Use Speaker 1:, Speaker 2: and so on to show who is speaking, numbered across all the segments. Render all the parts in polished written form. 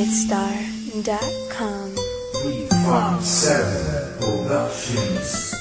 Speaker 1: MyStar.com.
Speaker 2: 357 Productions.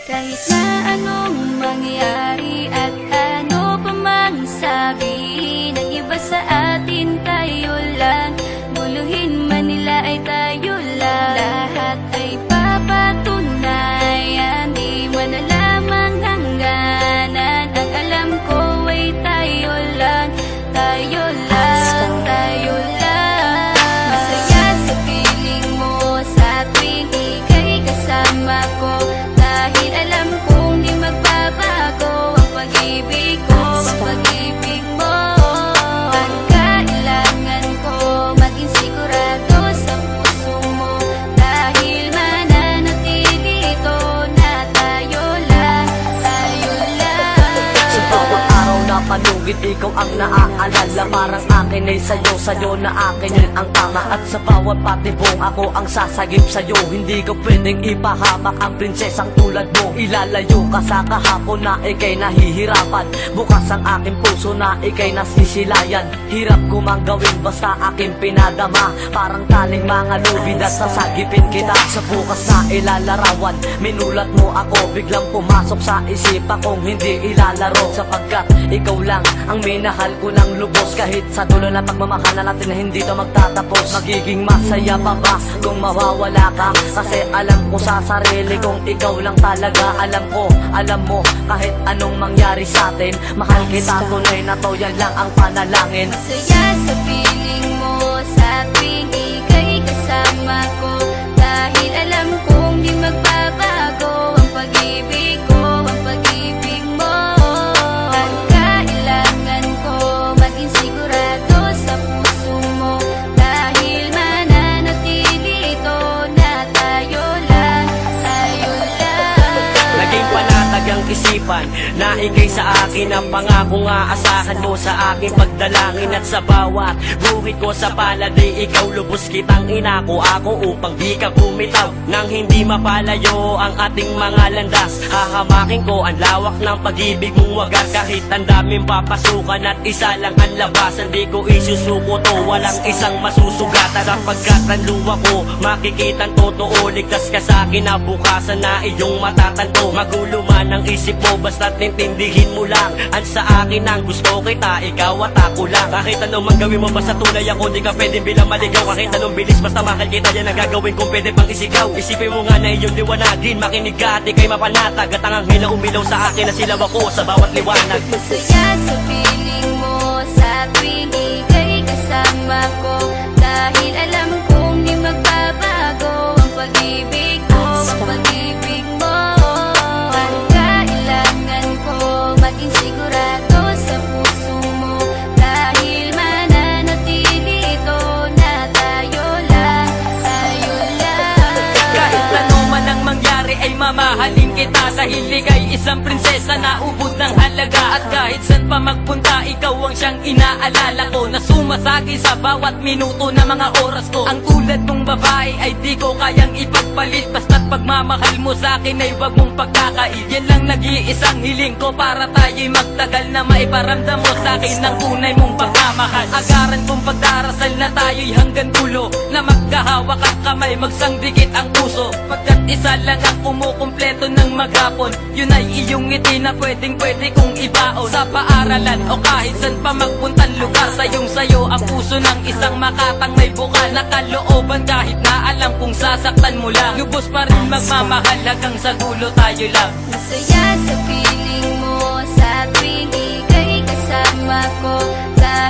Speaker 3: Kahit na anong mangyari at ano pa mang sabihin ng iba sa atin, tayo lang. Guluhin man nila ay tayo lang. Lahat ay papatunayan, di man alamang hangganan. Ang alam ko ay tayo lang, tayo lang, tayo lang. Masaya sa piling mo sa tuwing ika'y kasama ko, dahil alam kong di magbabago ang pag-ibig ko, ang pag-ibig mo. Ang kailangan ko maging sigurado sa puso mo, dahil mananatili ito na tayo lang, tayo lang.
Speaker 4: Sa bawat araw na palugit, ikaw ang naaalala. Parang akin ay sa'yo na akin yun ang tama. At sa bawat patibong, ako ang sasagip sa'yo. Hindi ko pwedeng ipahamak ang prinsesang tulad mo. Ilalayo ka sa kahapon na ikay nahihirapan. Bukas ang aking puso na ikay nasisilayan. Hirap ko mang gawin basta aking pinadama. Parang taling mga lubid at sasagipin kita. Sa bukas na ilalarawan, minulat mo ako. Biglang pumasok sa isipan kong hindi ilalaro. Sapagkat ikaw lang ang minahal ko ng lubos. Kahit sa dulo na pagmamahal na natin na hindi to magtatapos. Magiging masaya pa ba kung mawawala ka? Kasi alam ko sa sarili kong ikaw lang talaga. Alam mo kahit anong mangyari sa atin, mahal kita tunay na to, yan lang ang panalangin.
Speaker 3: Masaya sa piling mo sa tuwing ika'y kasama ko, dahil alam kong di magbabago ang pag-ibig ko, ang pag-ibig mo. Ang kailangan ko maging sigurado sa puso mo, dahil mananatili ito na tayo lang, tayo lang.
Speaker 4: Naging panatag ang isipan na ikay sa akin ang pangako nga asahan mo sa aking pagdalangin. At sa bawat buhit ko sa palad ay ikaw lubos kitang inako ako upang di ka bumitaw. Nang hindi mapalayo ang ating mga landas, hahamakin ko ang lawak ng pag-ibig mong wagas. Kahit ang daming papasukan at isa lang ang labasan, di ko isusuko to, walang isang masusugatan. Sapagkat ang luwa ko makikitang totoo, ligtas ka sa akin na bukasan na iyong matatanto. Magulo man ang isip mo, basta't nintindihin mo lang ang sa akin ang gusto kita, ikaw at ako lang. Kahit anong mang gawin mo, basta tunay ako, di ka pwedeng bilang maligaw. Kahit anong bilis, basta mahal kita, yan ang gagawin kung pwede pang isigaw. Isipin mo nga na iyong liwanagin, makinig ka at ikay mapanatag. At ang anghel na umilaw sa akin na silaw ako sa bawat liwanag.
Speaker 3: Masaya sa piling mo sa tuwing ika'y kasama ko, dahil alam kong di magbabago ang pag-ibig ko, ang pag-ibig mo. Ang kailangan ko maging sigurado sa puso mo, dahil mananatili ito na tayo lang, tayo lang.
Speaker 5: Kahit ano man ang mangyari ay mamahalin kita, dahil ika'y isang prinsesa na ubod ng halaga. At kahit saan pa magpunta, ikaw ang siyang inaalala ko, na sumasagi sa bawat minuto na mga oras ko. Ang tulad mong babae ay di ko kayang ipagpalit, basta't pagmamahal mo sa akin ay wag mong pagkakait. Yan lang nag-iisang hiling ko para tayo'y magtagal, na maiparamdam mo sa akin ang tunay mong pagmamahal. Agaran kong pagdarasal na tayo'y hanggang dulo, na magkahawak ang kamay, magsangdikit ang puso. Pagkat isa lang ang kumukumpleto ng maghapon, yun ay iyong ngiti na pwedeng-pwede kong ibaon. Sa paaralan o kahit saan pa magpuntang lugar, sayo ang puso ng isang makatang may bukal na kalooban. Kahit na alam kung sasaktan mo lang, lubos pa rin magmamahal hanggang sa dulo tayo lang.
Speaker 3: Masaya sa piling mo sa tuwing ika'y kasama ko, dahil